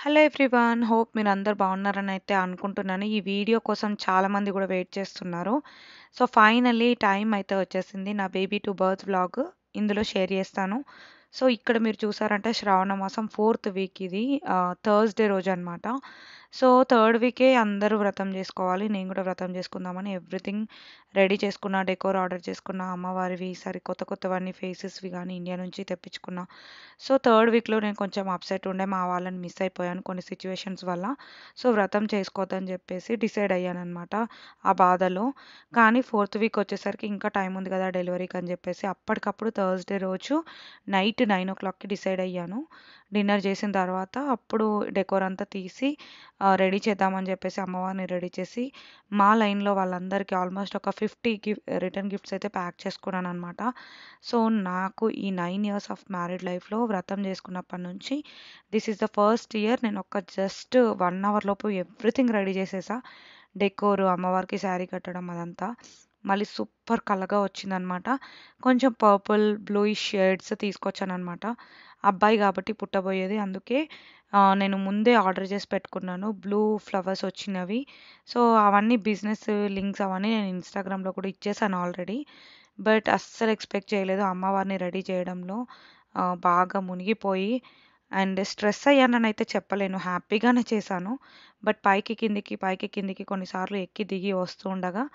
Hello everyone. Hope మీరందరూ బాగున్నారని అయితే అనుకుంటున్నాను. ఈ వీడియో కోసం చాలామంది కూడా వెయిట్ చేస్తున్నారు. సో, ఫైనల్లీ టైం అయితే వచ్చేసింది. నా బేబీ టు బర్త్ వ్లాగ్ ఇందులో షేర్ చేస్తాను. సో, ఇక్కడ మీరు చూసారంటే శ్రావణ మాసం 4th వీక్ ఇది. థర్స్‌డే రోజనమాట. సో, థర్డ్ వీకే అందరూ వ్రతం చేసుకోవాలి. నేను కూడా వ్రతం చేసుకుందామని ఎవ్రీథింగ్ రెడీ చేసుకున్నా. డెకోర్ ఆర్డర్ చేసుకున్నా. అమ్మవారివి ఈసారి కొత్తవన్నీ ఫేసెస్‌వి గానీ ఇండియా నుంచి తెప్పించుకున్నా. సో, థర్డ్ వీక్‌లో నేను కొంచెం అప్సెట్ ఉండే. మా వాళ్ళని మిస్ అయిపోయాను కొన్ని సిట్యుయేషన్స్ వల్ల. సో, వ్రతం చేసుకోవద్దని చెప్పేసి డిసైడ్ అయ్యాననమాట ఆ బాధలో. కానీ ఫోర్త్ వీక్ వచ్చేసరికి ఇంకా టైం ఉంది కదా డెలివరీకి అని చెప్పేసి అప్పటికప్పుడు థర్స్‌డే రోజు నైట్ 9:00కి డిసైడ్ అయ్యాను. డిన్నర్ చేసిన తర్వాత అప్పుడు డెకోర్ అంతా తీసి రెడీ చేద్దామని చెప్పేసి అమ్మవారిని రెడీ చేసి మా లైన్‌లో వాళ్ళందరికీ ఆల్మోస్ట్ ఒక 50 రిటర్న్ గిఫ్ట్స్ అయితే ప్యాక్ చేసుకున్నాననమాట. సో, నాకు ఈ 9 ఇయర్స్ ఆఫ్ మ్యారీడ్ లైఫ్‌లో వ్రతం చేసుకున్నప్పటి నుంచి this is the first year నేను ఒక జస్ట్ 1 అవర్ లోపు ఎవ్రీథింగ్ రెడీ చేసేసా. డెకోరు, అమ్మవారికి శారీ కట్టడం అదంతా. మళ్ళీ సూపర్ కలగా వచ్చిందనమాట. కొంచెం పర్పుల్, బ్లూయిష్ షేడ్స్ తీసుకొచ్చాననమాట. అబ్బాయి కాబట్టి పుట్టబోయేది. అందుకే నేను ముందే ఆర్డర్ చేసి పెట్టుకున్నాను. బ్లూ ఫ్లవర్స్ వచ్చినవి. సో, అవన్నీ బిజినెస్ లింక్స్ అవన్నీ నేను ఇన్‌స్టాగ్రామ్‌లో కూడా ఇచ్చేసాను ఆల్రెడీ. బట్ అస్సలు ఎక్స్‌పెక్ట్ చేయలేదు అమ్మవారిని రెడీ చేయడంలో బాగా మునిగిపోయి అండ్ స్ట్రెస్ అయ్యాననైతే చెప్పలేను. హ్యాపీగానే చేశాను. బట్ పైకి కిందికి కొన్నిసార్లు ఎక్కి దిగి వస్తూ ఉండగా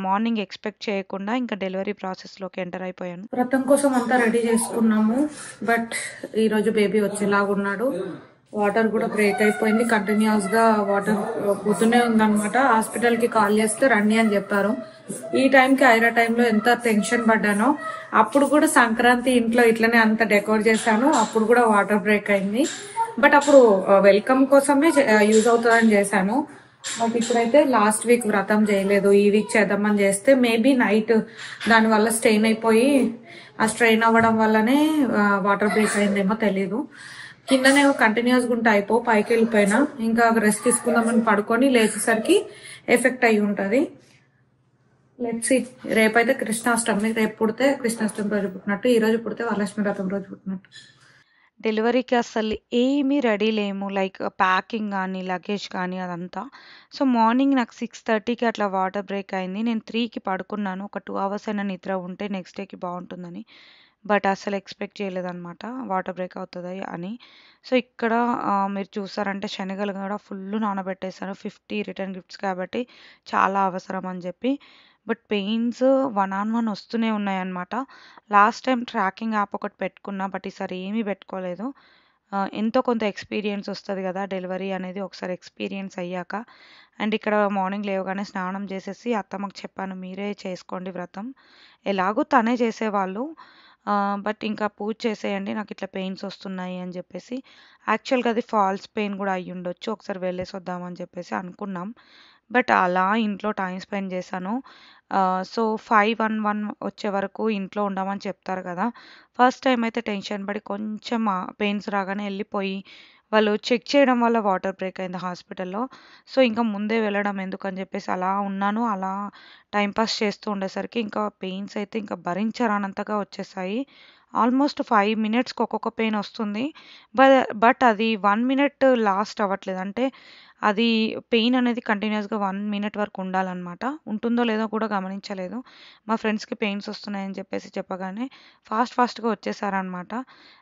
మార్నింగ్ ఎక్స్‌పెక్ట్ చేయకుండా ఇంకా డెలివరీ ప్రాసెస్‌లోకి ఎంటర్ అయిపోయాను. వ్రతం కోసం అంతా రెడీ చేసుకున్నాము. బట్ ఈరోజు బేబీ వచ్చేలాగున్నాడు. వాటర్ కూడా బ్రేక్ అయిపోయింది. కంటిన్యూస్ గా వాటర్ పోతూనే ఉందన్నమాట. హాస్పిటల్ కి కాల్ చేస్తే రండి అని చెప్పారు. ఈ టైంకి ఐరా టైంలో ఎంత టెన్షన్ పడ్డానో. అప్పుడు కూడా సంక్రాంతి ఇంట్లో ఇట్లనే అంత డెకోర్ చేశాను. అప్పుడు కూడా వాటర్ బ్రేక్ అయింది. బట్ అప్పుడు వెల్కమ్ కోసమే యూజ్ అవుతుందని చేశాను. బట్ ఇప్పుడైతే లాస్ట్ వీక్ వ్రతం చేయలేదు. ఈ వీక్ చేద్దామని చేస్తే మేబీ నైట్ దానివల్ల స్ట్రెయిన్ అయిపోయి ఆ స్ట్రెయిన్ అవ్వడం వల్లనే వాటర్ బ్రేక్ అయిందేమో తెలీదు. కిందనే కంటిన్యూస్గా ఉంటే పైకి వెళ్ళిపోయినా ఇంకా రెస్ట్ తీసుకుందామని పడుకొని లేచేసరికి ఎఫెక్ట్ అయి ఉంటుంది. Let's see. రేపైతే కృష్ణాష్టమి. రేపు పుడితే కృష్ణాష్టమి రోజు పుట్టినట్టు, ఈ రోజు పుడితే వరలక్ష్మి వ్రతం రోజు పుట్టినట్టు. డెలివరీకి అసలు ఏమీ రెడీ లేము. లైక్ ప్యాకింగ్ కానీ, లగేజ్ కానీ అదంతా. సో, మార్నింగ్ నాకు 6:30కి అట్లా వాటర్ బ్రేక్ అయింది. నేను 3కి పడుకున్నాను. ఒక 2 అవర్స్ అయినా నిద్ర ఉంటే నెక్స్ట్ డేకి బాగుంటుందని. బట్ అసలు ఎక్స్‌పెక్ట్ చేయలేదనమాట వాటర్ బ్రేక్ అవుతది అని. సో, ఇక్కడ మీరు చూసారంటే శనగలు కూడా ఫుల్ నానబెట్టేసాను. 50 రిటర్న్ గిఫ్ట్స్ కాబట్టి చాలా అవసరం అని చెప్పి. బట్ పెయిన్స్ 1 ఆన్ 1 వస్తూనే ఉన్నాయన్నమాట. లాస్ట్ టైం ట్రాకింగ్ యాప్ ఒకటి పెట్టుకున్నా. బట్ ఈసారి ఏమీ పెట్టుకోలేదు. ఎంతో కొంత ఎక్స్‌పీరియన్స్ వస్తది కదా డెలివరీ అనేది ఒకసారి ఎక్స్‌పీరియన్స్ అయ్యాక. అండ్ ఇక్కడ మార్నింగ్ లేవగానే స్నానం చేసేసి అత్తమ్మకి చెప్పాను, మీరే చేసుకోండి వ్రతం. ఎలాగో తనే చేసేవాళ్ళు. బట్ ఇంకా పూజ చేసేయండి, నాకు ఇట్లా పెయిన్స్ వస్తున్నాయి అని చెప్పేసి. యాక్చువల్‌గా అది ఫాల్స్ పెయిన్ కూడా అయ్యుండొచ్చు. ఒకసారి వెళ్ళేసి వద్దామని చెప్పేసి అనుకున్నాం. బట్ అలా ఇంట్లో టైం స్పెండ్ చేశాను. సో, 5:11 వచ్చే వరకు ఇంట్లో ఉండమని చెప్తారు కదా! ఫస్ట్ టైమ్ అయితే టెన్షన్ పడి కొంచెం పెయిన్స్ రాగానే వెళ్ళిపోయి వాళ్ళు చెక్ చేయడం వల్ల వాటర్ బ్రేక్ అయింది హాస్పిటల్‌లో. సో, ఇంకా ముందే వెళ్ళడం ఎందుకని చెప్పేసి అలా ఉన్నాను. అలా టైమ్ పాస్ చేస్తూ ఉండేసరికి ఇంకా పెయిన్స్ అయితే ఇంకా భరించరానంతగా వచ్చేసాయి. ఆల్మోస్ట్ 5 మినిట్స్‌కి ఒక్కొక్క పెయిన్ వస్తుంది. బ బట్ అది 1 మినిట్ లాస్ట్ అవ్వట్లేదు. అంటే అది పెయిన్ అనేది కంటిన్యూయస్‌గా 1 మినిట్ వరకు ఉండాలనమాట. ఉంటుందో లేదో కూడా గమనించలేదు. మా ఫ్రెండ్స్‌కి పెయిన్స్ వస్తున్నాయని చెప్పేసి చెప్పగానే ఫాస్ట్‌గా వచ్చేసారనమాట.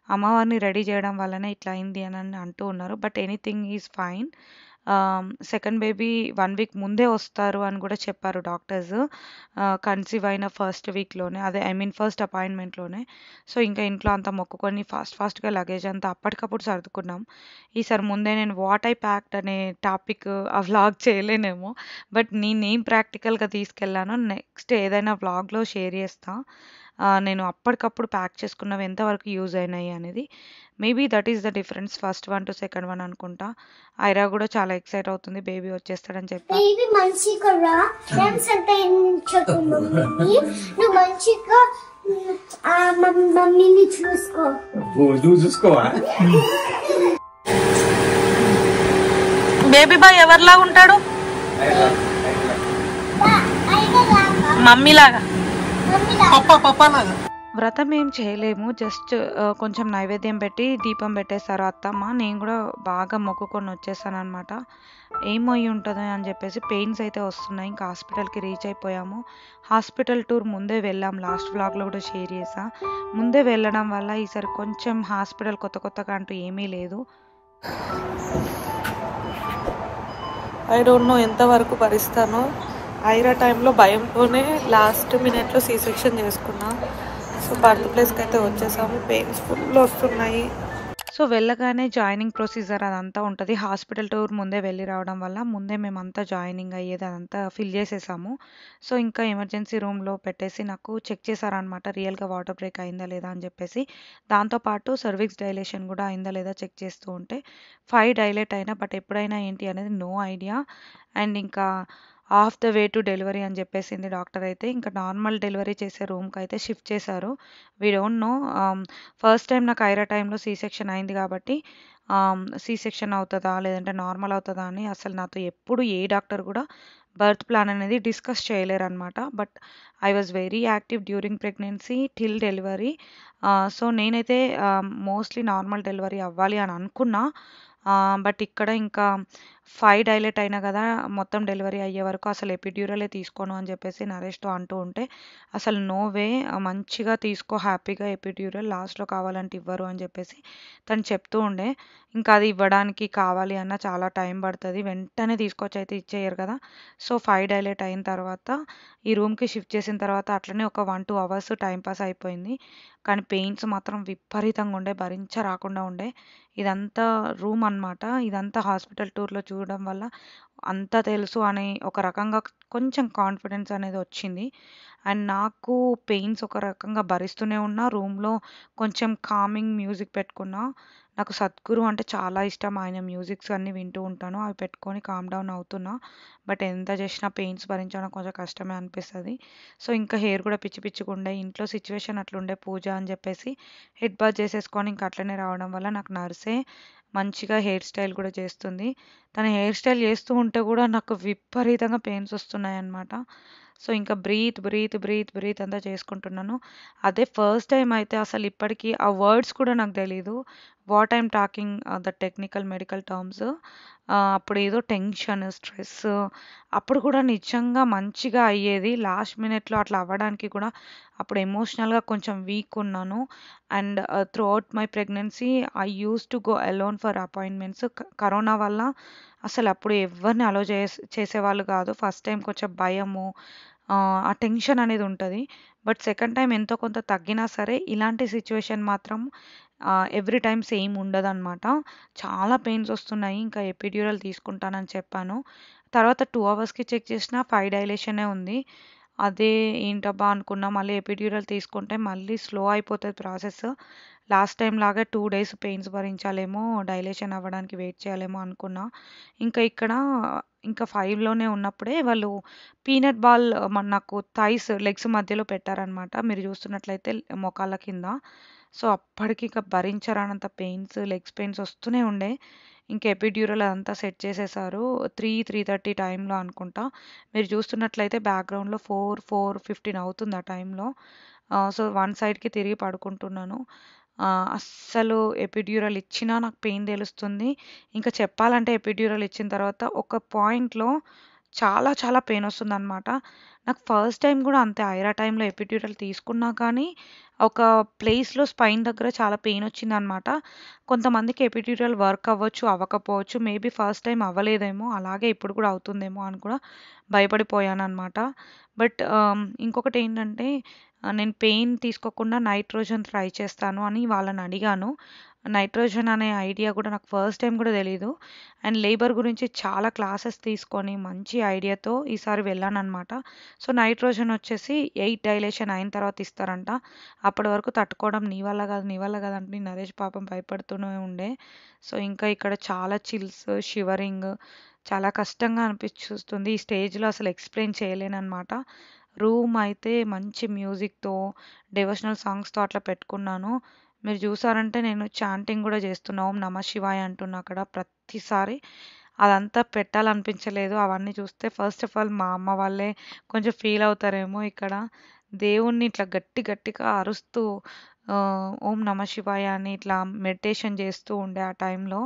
అమ్మవారిని రెడీ చేయడం వల్లనే ఇట్లా అయింది అని అంటూ ఉన్నారు. But anything is fine. Second baby 1 week ముందే వస్తారు అని కూడా చెప్పారు డాక్టర్స్. కన్సీవ్ అయిన ఫస్ట్ వీక్‌లోనే ఫస్ట్ అపాయింట్మెంట్‌లోనే. సో, ఇంకా ఇంట్లో అంతా మొక్కుకొని ఫాస్ట్‌గా లగేజ్ అంతా అప్పటికప్పుడు సర్దుకున్నాం. ఈసారి ముందే నేను వాట్ ఐ ప్యాక్డ్ అనే టాపిక్ ఆ వ్లాగ్ చేయలేనేమో. బట్ నేనేం ప్రాక్టికల్‌గా తీసుకెళ్ళానో నెక్స్ట్ ఏదైనా వ్లాగ్‌లో షేర్ చేస్తా. నేను అప్పటికప్పుడు ప్యాక్ చేసుకున్నవి ఎంతవరకు యూజ్ అయినాయి అనేది. Maybe that is the difference first one to second one అనుకుంటా. ఐరా కూడా చాలా ఎక్సైట్ అవుతుంది బేబీ వచ్చేస్తాడని చెప్పి. బేబీ మంచిగా రా, ఫ్రెండ్స్ అంతా ఎంచుకో మమ్మీని, నువ్వు మంచిగా మమ్మీని చూసుకో. నువ్వు చూసుకోవా? బేబీ బాయ్ ఎవరిలా ఉంటాడు? మమ్మీ లాగా. వ్రతం ఏం చేయలేము. జస్ట్ కొంచెం నైవేద్యం పెట్టి దీపం పెట్టేస్తారు అత్తమ్మ. నేను గూడా బాగా మొక్కుకొని వచ్చేసాననమాట. ఏమై ఉంటదో అని జెప్పేసి పెయిన్స్ అయితే వస్తున్నాయి. ఇంకా హాస్పిటల్‌కి రీచ్ అయిపోయాము. హాస్పిటల్ టూర్ ముందే వెళ్ళాం. లాస్ట్ వ్లాగ్‌లో గూడా షేర్ చేశా. ముందే వెళ్ళడం వల్ల ఈసారి కొంచెం హాస్పిటల్ కొత్తగా అంటూ ఏమీ లేదు. ఐ డోంట్ నో ఎంతవరకు భరిస్తానో. ఐరా టైంలో భయంతోనే లాస్ట్ మినిట్లో సీ సెక్షన్ చేసుకున్నా. సో బర్త్ ప్లేస్కి అయితే వచ్చేసాము. పెయిన్స్ ఫుల్ వస్తున్నాయి. సో వెళ్ళగానే జాయినింగ్ ప్రొసీజర్ అదంతా ఉంటది. హాస్పిటల్ టూర్ ముందే వెళ్ళి రావడం వల్ల ముందే మేమంతా జాయినింగ్ అయ్యేది అదంతా ఫిల్ చేసేసాము. సో ఇంకా ఎమర్జెన్సీ రూమ్‌లో పెట్టేసి నాకు చెక్ చేశారనమాట. రియల్‌గా వాటర్ బ్రేక్ అయిందా లేదా అని చెప్పేసి. దాంతో పాటు సర్విక్స్ డైలేషన్ గూడా అయిందా లేదా చెక్ చేస్తూ ఉంటే 5 డైలేట్ అయినా బట్ ఎప్పుడైనా ఏంటి అనేది నో ఐడియా. అండ్ ఇంకా of the way to delivery అని చెప్పేసింది డాక్టర్ అయితే. ఇంకా నార్మల్ డెలివరీ చేసే రూమ్‌కైతే షిఫ్ట్ చేశారు. We don't know. First time నాకు ఐరా టైంలో సి సెక్షన్ అయింది కాబట్టి సి సెక్షన్ అవుతదా? లేదంటే నార్మల్ అవుతదా? అని అసలు నాతో ఎప్పుడు ఏ డాక్టర్ గూడా బర్త్ ప్లాన్ అనేది డిస్కస్ చేయలేరనమాట. But I was very active during pregnancy till delivery. So నేనైతే మోస్ట్‌లీ నార్మల్ డెలివరీ అవ్వాలి అని అనుకున్నా. బట్ ఇక్కడ ఇంకా 5 డైలేట్ అయినా గదా! మొత్తం డెలివరీ అయ్యే వరకు అసలు ఎపిడ్యూరలే తీసుకోను అని జెప్పేసి నరేష్‌తో అంటూ ఉంటే, అసలు నో వే మంచిగా తీసుకో హ్యాపీగా ఎపిడ్యూరల్ లాస్ట్‌లో కావాలంటే ఇవ్వరు అని జెప్పేసి తను చెప్తూ ఉండే. ఇంకా అది ఇవ్వడానికి కావాలి అన్నా చాలా టైం పడతది. వెంటనే తీసుకొచ్చి అయితే ఇచ్చేయరు కదా! సో 5 డైలేట్ అయిన తర్వాత ఈ రూమ్‌కి షిఫ్ట్ చేసిన తర్వాత అట్లనే ఒక 1, 2 అవర్స్ టైమ్ పాస్ అయిపోయింది. కానీ పెయిన్స్ మాత్రం విపరీతంగా ఉండే. భరించరాకుండా ఉండే. ఇదంతా రూమ్ అనమాట. ఇదంతా హాస్పిటల్ టూర్‌లో చూడడం వల్ల అంతా తెలుసు అనే ఒక రకంగా కొంచెం కాన్ఫిడెన్స్ అనేది వచ్చింది. అండ్ నాకు పెయిన్స్ ఒక రకంగా భరిస్తూనే ఉన్నా. రూమ్‌లో కొంచెం కామింగ్ మ్యూజిక్ పెట్టుకున్నా. నాకు 'సద్గురు' అంటే చాలా ఇష్టం. ఆయన మ్యూజిక్స్ అన్నీ వింటూ ఉంటాను. అవి పెట్టుకొని కామ్ డౌన్ అవుతున్నా. బట్ ఎంత చేసినా పెయిన్స్ భరించడం కొంచెం కష్టమే అనిపిస్తది. సో, ఇంకా హెయిర్ కూడా పిచ్చి పిచ్చిగుండే. ఇంట్లో సిట్యుయేషన్ అట్లుండే పూజ అని చెప్పేసి హెడ్ బాత్ చేసేసుకొని ఇంక అట్లనే రావడం వల్ల నాకు నర్సే మంచిగా హెయిర్ స్టైల్ కూడా చేస్తుంది. తను హెయిర్ స్టైల్ చేస్తూ ఉంటే కూడా నాకు విపరీతంగా పెయిన్స్ వస్తున్నాయన్నమాట. సో, ఇంకా బ్రీత్ అంతా చేసుకుంటున్నాను. అదే ఫస్ట్ టైమ్ అయితే అసలు ఇప్పటికి ఆ వర్డ్స్ కూడా నాకు తెలీదు. What I'm talking the technical medical terms. అప్పుడేదో టెన్షన్, స్ట్రెస్ అప్పుడు కూడా నిజంగా మంచిగా అయ్యేది. లాస్ట్ మినిట్‌లో అట్లా అవ్వడానికి కూడా అప్పుడు ఎమోషనల్‌గా కొంచెం వీక్ ఉన్నాను. And throughout my pregnancy I used to go alone for appointments. Corona వల్ల అసలు అప్పుడు ఎవ్వరిని అలో చేసేవాళ్ళు కాదు. ఫస్ట్ టైమ్ కొంచెం భయము, ఆ టెన్షన్ అనేది ఉంటది. బట్ సెకండ్ టైమ్ ఎంతో కొంత తగ్గినా సరే ఇలాంటి సిట్యుయేషన్ మాత్రం ఎవ్రీ టైమ్ సేమ్ ఉండదనమాట. చాలా పెయిన్స్ వస్తున్నాయి. ఇంకా ఎపిడ్యూరల్ తీసుకుంటానని చెప్పాను. తర్వాత 2 అవర్స్‌కి చెక్ చేసినా 5 డైలేషనే ఉంది. అదే ఏంటబ్బా అనుకున్నా. మళ్ళీ ఎపిడ్యూరల్ తీసుకుంటే మళ్ళీ స్లో అయిపోతది ప్రాసెస్. లాస్ట్ టైమ్ లాగా 2 డేస్ పెయిన్స్ భరించాలేమో, డైలేషన్ అవ్వడానికి వెయిట్ చేయాలేమో అనుకున్నా. ఇంకా ఇక్కడ ఇంకా 5లోనే ఉన్నప్పుడే వాళ్ళు పీనట్ బాల్ నాకు లెగ్స్ మధ్యలో పెట్టారనమాట. మీరు చూస్తున్నట్లయితే మోకాళ్ళ కింద. సో, అప్పటికి ఇక భరించరానంత పెయిన్స్, లెగ్స్ పెయిన్స్ వస్తూనే ఉండే. ఇంక ఎపిడ్యూరల్ అదంతా సెట్ చేసేసారు. 3:30 టైంలో అనుకుంటా. మీరు చూస్తున్నట్లయితే బ్యాక్‌గ్రౌండ్‌లో 4:15 అవుతుంది ఆ టైంలో. సో, వన్ సైడ్‌కి తిరిగి పడుకుంటున్నాను. అస్సలు ఎపిడ్యూరల్ ఇచ్చినా నాకు పెయిన్ తెలుస్తుంది. ఇంకా చెప్పాలంటే ఎపిడ్యూరల్ ఇచ్చిన తర్వాత ఒక పాయింట్‌లో చాలా పెయినొస్తుందనమాట. నాకు ఫస్ట్ టైమ్ గూడా అంతే ఐరా టైంలో ఎపిడ్యూరల్ తీసుకున్నా కానీ, ఒక ప్లేస్‌లో స్పైన్ దగ్గర చాలా పెయినొచ్చిందనమాట. కొంతమందికి ఎపిడ్యూరల్ వర్క్ అవ్వచ్చు, అవ్వకపోవచ్చు. మేబీ ఫస్ట్ టైమ్ అవ్వలేదేమో, అలాగే ఇప్పుడు కూడా అవుతుందేమో అని కూడా భయపడిపోయాననమాట. బట్ ఇంకొకటేంటంటే నేను పెయిన్ తీసుకోకుండా నైట్రోజన్ ట్రై చేస్తాను అని వాళ్ళని అడిగాను. నైట్రోజన్ అనే ఐడియా కూడా నాకు ఫస్ట్ టైమ్ కూడా తెలీదు. అండ్ లేబర్ గురించి చాలా క్లాసెస్ తీసుకొని మంచి ఐడియాతో ఈసారి వెళ్ళాననమాట. సో, నైట్రోజన్ వచ్చేసి 8 డైలేషన్ అయిన తర్వాత ఇస్తారంట. అప్పటి వరకు తట్టుకోవడం నీ వల్ల కాదు అంటే నరేష్ పాపం భయపడుతూనే ఉండే. సో, ఇంకా ఇక్కడ చాలా చిల్స్, షివరింగ్ చాలా కష్టంగా అనిపిస్తుంది. ఈ స్టేజ్‌లో అసలు ఎక్స్‌ప్లెయిన్ చేయలేననమాట. రూమ్ అయితే మంచి మ్యూజిక్‌తో, డివోషనల్ సాంగ్స్‌తో అట్లా పెట్టుకున్నాను. మీరు చూసారంటే నేను చాంటింగ్ గూడా చేస్తున్నా. ఓం నమ శివాయ అంటున్నా అక్కడ ప్రతిసారి. అదంతా పెట్టాలనిపించలేదు. అవన్నీ చూస్తే ఫస్ట్ ఆఫ్ ఆల్ మా అమ్మ వాళ్ళే కొంచెం ఫీల్ అవుతారేమో ఇక్కడ. దేవుణ్ణి ఇట్లా గట్టిగా అరుస్తూ ఓం నమ శివాయ అని ఇట్లా మెడిటేషన్ చేస్తూ ఉండే ఆ టైంలో.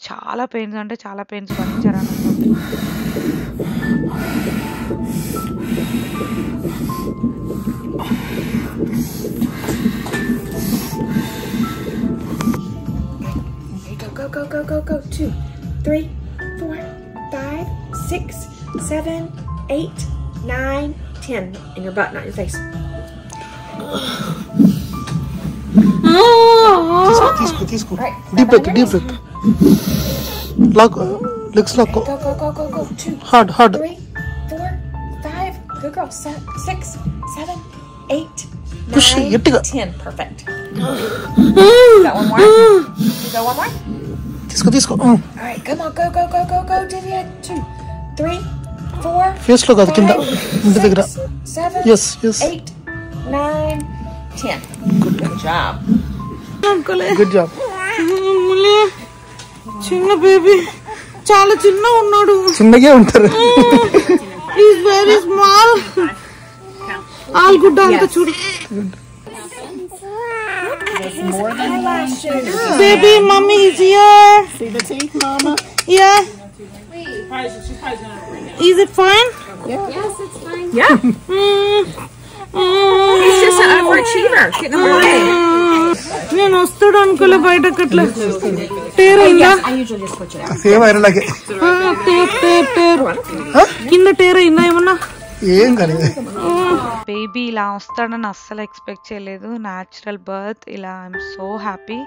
చాలా పెయిన్స్ అంటే చాలా pains భరించారనమాట. Go. 2, 3, 4, 5, 6, 7, 8, 9, 10. In your butt, not your face. తీసుకో. Deep breath. Lock. Legs lock. Go. 2, Hard. 3, 4, 5. Good girl. 6, 7, 8, Push 9, గట్టిగా. 10. Perfect. Got one more? You got one more? తీసుకో. All right, come on, go to the end. 2, 3, 4, face లో కాదు, కింద ఇంటి దగ్గర. 7, Yes. 8, 9, 10. Good job. Good job. చిన్న baby చాలా చిన్న ఉన్నాడు. చిన్నగా ఉంటారు. Is very small. All good అంతా చూడు. Baby, mommy is here. See the teeth, mama? Yeah. Is it fine? Yes, it's fine. Yeah. He's just an overachiever. Getting in the way. నేను వస్తాడు అనుకోలే బయటకు అట్లా. టేరైందా? I usually just put you down. Same iron లాగే. Tear కింద టేరైందా ఏమన్నా? ఏం కాలేదు. బేబీ ఇలా వస్తాడని అస్సలు ఎక్స్పెక్ట్ చేయలేదు. న్యాచురల్ బర్త్ ఇలా ఐఎమ్ సో హ్యాపీ.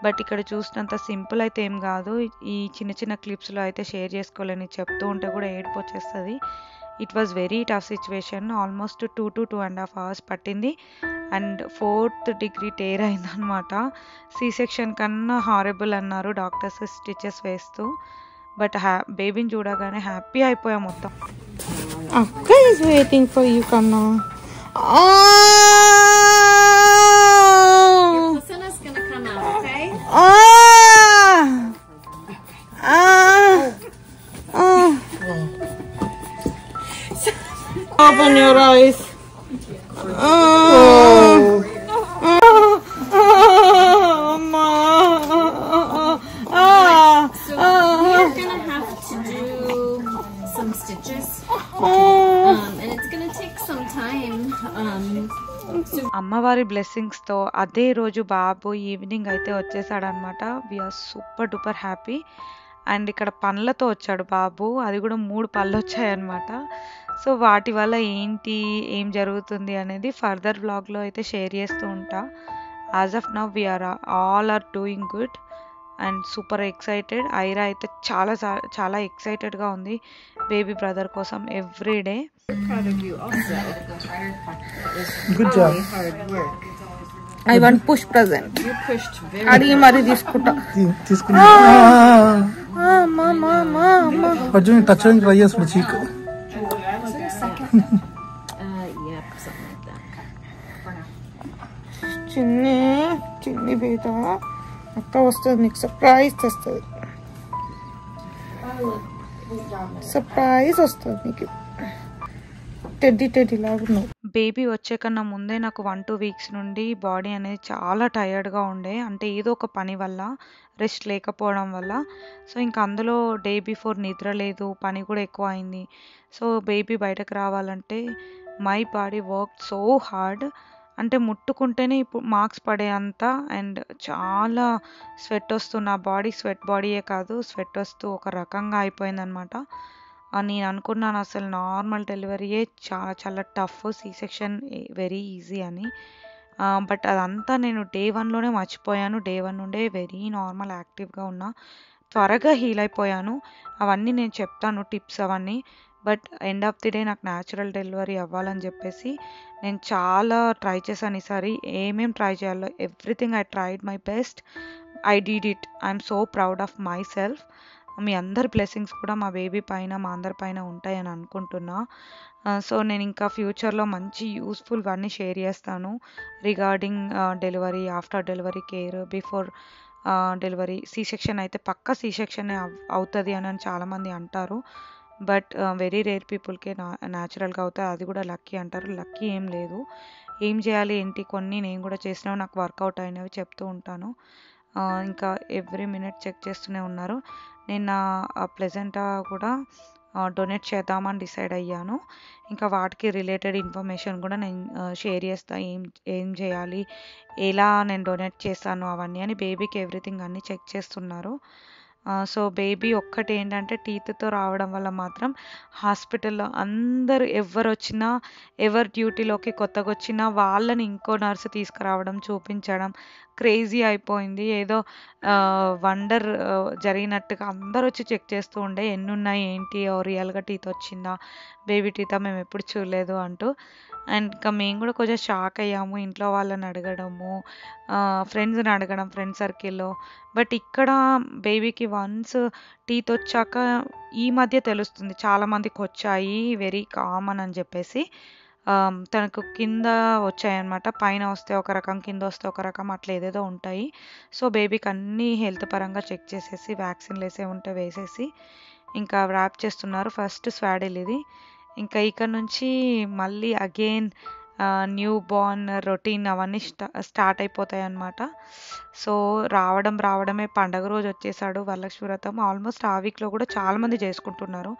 బట్ ఇక్కడ చూసినంత సింపుల్ అయితే ఏం కాదు. ఈ చిన్న క్లిప్స్లో అయితే షేర్ చేసుకోలేని, చెప్తూ ఉంటే కూడా ఏడుపు వచ్చేస్తుంది. It was very tough situation. Almost 2 to 2.5 hours పట్టింది. అండ్ 4th degree టేర్ అయిందనమాట. సి సెక్షన్ కన్నా హారబుల్ అన్నారు డాక్టర్స్ స్టిచెస్ వేస్తూ. బట్ బేబీని చూడగానే హ్యాపీ అయిపోయాం మొత్తం. అక్క ఈజ్ వెయిటింగ్ ఫర్ యూ కన్నా. Placenta's gonna come out, okay? Open your eyes. We're gonna have to do some stitches, and it's gonna take some time. అమ్మవారి బ్లెస్సింగ్స్తో అదే రోజు బాబు ఈవినింగ్ అయితే వచ్చేసాడనమాట. We're super duper happy. And ఇక్కడ పళ్ళతో వచ్చాడు బాబు. అది కూడా 3 పళ్ళు వచ్చాయన్నమాట. సో వాటి వల్ల ఏం జరుగుతుంది అనేది ఫర్దర్ వ్లాగ్లో అయితే షేర్ చేస్తూ ఉంటా. As of now we're all are doing good and super excited. Aira అయితే చాలా ఎక్సైటెడ్గా ఉంది బేబీ బ్రదర్ కోసం every day. Good job. I want push present. అడిగి మరి తీసుకుంటా. తీసుకున్నా. కొంచెం టచ్ చేయడానికి ట్రై చేస్తాడు చీక్. Yep, something like that. చిన్ని బేట అక్క వస్తుంది, నీకు సర్ప్రైజ్ తెస్తుంది. సర్ప్రైజ్ వస్తుంది నీకు. టెడ్డీ లాగున్నావు. బేబీ వచ్చే కన్నా ముందే నాకు 1-2 weeks నుండి బాడీ అనేది చాలా టయర్డ్గా ఉండే. అంటే ఏదో ఒక పని వల్ల, రెస్ట్ లేకపోవడం వల్ల. సో ఇంకా అందులో డే బిఫోర్ నిద్ర లేదు, పని కూడా ఎక్కువ అయింది. సో బేబీ బయటకు రావాలంటే my body work so hard. అంటే ముట్టుకుంటేనే ఇప్పుడు మార్క్స్ పడే అంత. అండ్ చాలా స్వెట్ వస్తుంది. నా బాడీ స్వెట్ బాడీయే కాదు, స్వెట్ వస్తూ ఒక రకంగా అయిపోయిందనమాట. నేను అనుకున్నాను అసలు నార్మల్ డెలివరీయే చాలా tough, C section very easy అని. బట్ అదంతా నేను డే 1లోనే మర్చిపోయాను. డే 1 నుండే వెరీ నార్మల్ యాక్టివ్గా ఉన్నా. త్వరగా హీల్ అయిపోయాను. అవన్నీ నేను చెప్తాను టిప్స్ అవన్నీ. But end of the day నాకు న్యాచురల్ డెలివరీ అవ్వాలని చెప్పేసి నేను చాలా ట్రై చేశాను ఈసారి. ఏమేం ట్రై చేయాలో everything I tried my best. I did it. I'm so proud of myself. మీ అందరి బ్లెస్సింగ్స్ కూడా మా బేబీ పైన, మా అందరి పైన ఉంటాయని అనుకుంటున్నా. సో నేను ఇంకా ఫ్యూచర్లో మంచి యూస్ఫుల్ అన్నీ షేర్ చేస్తాను regarding delivery, after delivery care, before delivery. C section అయితే పక్కా సి సెక్షనే అవుతుంది అని చాలామంది అంటారు. బట్ వెరీ రేర్ పీపుల్కే న్యాచురల్గా అవుతాయి, అది కూడా లక్కీ అంటారు. లక్కీ ఏం లేదు, ఏం చేయాలి ఏంటి కొన్ని నేను కూడా చేసినవి నాకు వర్కౌట్ అయినవి చెప్తూ ఉంటాను. ఇంకా ఎవ్రీ మినిట్ చెక్ చేస్తూనే ఉన్నారు. నేను నా ప్లెజెంటా కూడా డొనేట్ చేద్దామని డిసైడ్ అయ్యాను. ఇంకా వాటికి రిలేటెడ్ ఇన్ఫర్మేషన్ కూడా నేను షేర్ చేస్తా, ఏం చేయాలి, ఎలా నేను డొనేట్ చేస్తాను అవన్నీ అని. బేబీకి ఎవ్రీథింగ్ అన్నీ చెక్ చేస్తున్నారు. సో బేబీ ఒక్కటి ఏంటంటే టీత్తో రావడం వల్ల మాత్రం హాస్పిటల్లో అందరూ ఎవరొచ్చినా, ఎవరు డ్యూటీలోకి కొత్తగా వచ్చినా వాళ్ళని ఇంకో నర్సు తీసుకురావడం, చూపించడం క్రేజీ అయిపోయింది. ఏదో వండర్ జరిగినట్టుగా అందరూ వచ్చి చెక్ చేస్తూ ఉండే, ఎన్నున్నాయి ఏంటి, రియల్గా టీత్ వచ్చిందా, బేబీ టీతా మేము ఎప్పుడు చూడలేదు అంటూ. అండ్ ఇంకా మేము కూడా కొంచెం షాక్ అయ్యాము, ఇంట్లో వాళ్ళని అడగడము, ఫ్రెండ్స్ని అడగడం, ఫ్రెండ్ సర్కిల్లో. బట్ ఇక్కడ బేబీకి వన్స్ టీత్ వచ్చాక ఈ మధ్య తెలుస్తుంది చాలామందికి వచ్చాయి, వెరీ కామన్ అని చెప్పేసి. తనకు కింద వచ్చాయన్నమాట, పైన వస్తే ఒక రకం, కింద వస్తే ఒక రకం, అట్లా ఏదేదో ఉంటాయి. సో బేబీకి అన్నీ హెల్త్ పరంగా చెక్ చేసేసి వ్యాక్సిన్లు వేసే ఉంటే వేసేసి ఇంకా ర్యాప్ చేస్తున్నారు. ఫస్ట్ స్వాడిల్ ఇది. ఇంకా ఇక్కడ నుంచి మళ్ళీ అగైన్ న్యూ బోర్న్ రొటీన్ అవన్నీ స్టార్ట్ అయిపోతాయి అన్నమాట. సో రావడమే పండగ రోజు వచ్చేసాడు వరలక్ష్మి వ్రతం. ఆల్మోస్ట్ ఆ వీక్లో కూడా చాలామంది చేసుకుంటున్నారు,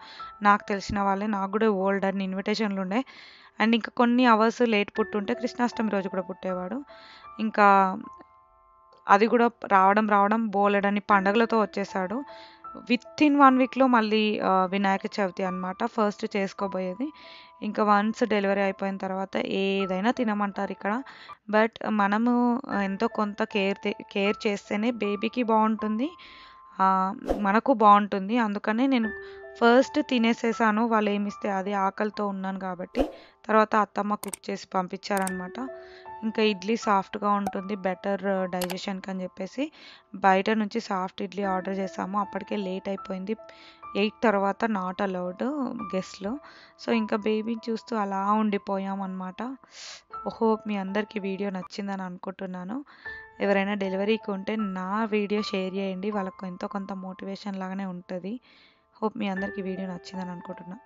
నాకు తెలిసిన వాళ్ళే. నాకు కూడా ఓల్డ్ అని ఇన్విటేషన్లు ఉండే. అండ్ ఇంకా కొన్ని అవర్స్ లేట్ పుట్టుంటే కృష్ణాష్టమి రోజు కూడా పుట్టేవాడు. ఇంకా అది కూడా రావడం బోలెడని పండగలతో వచ్చేసాడు. వితిన్ 1 వీక్లో మళ్ళీ వినాయక చవితి అనమాట ఫస్ట్ చేసుకోబోయేది. ఇంకా వన్స్ డెలివరీ అయిపోయిన తర్వాత ఏదైనా తినమంటారు ఇక్కడ. బట్ మనము ఎంతో కొంత కేర్ చేస్తేనే బేబీకి బాగుంటుంది, మనకు బాగుంటుంది. అందుకనే నేను ఫస్ట్ తినేసేసాను, వాళ్ళు ఏమిస్తే అది, ఆకలితో ఉన్నాను కాబట్టి. తర్వాత అత్తమ్మ కుక్ చేసి పంపించారనమాట. ఇంకా ఇడ్లీ సాఫ్ట్గా ఉంటుంది, బెటర్ డైజెషన్కి అని చెప్పేసి బయట నుంచి సాఫ్ట్ ఇడ్లీ ఆర్డర్ చేసాము. అప్పటికే లేట్ అయిపోయింది, 8 తర్వాత నాట్ అలౌడ్ గెస్ట్లు. సో ఇంకా బేబీని చూస్తూ అలా ఉండిపోయామన్నమాట. హోప్ మీ అందరికీ వీడియో నచ్చిందని అనుకుంటున్నాను. ఎవరైనా డెలివరీకి ఉంటే నా వీడియో షేర్ చేయండి, వాళ్ళకు ఎంతో కొంత మోటివేషన్ లాగానే ఉంటుంది. హోప్ మీ అందరికీ వీడియో నచ్చిందని అనుకుంటున్నాను.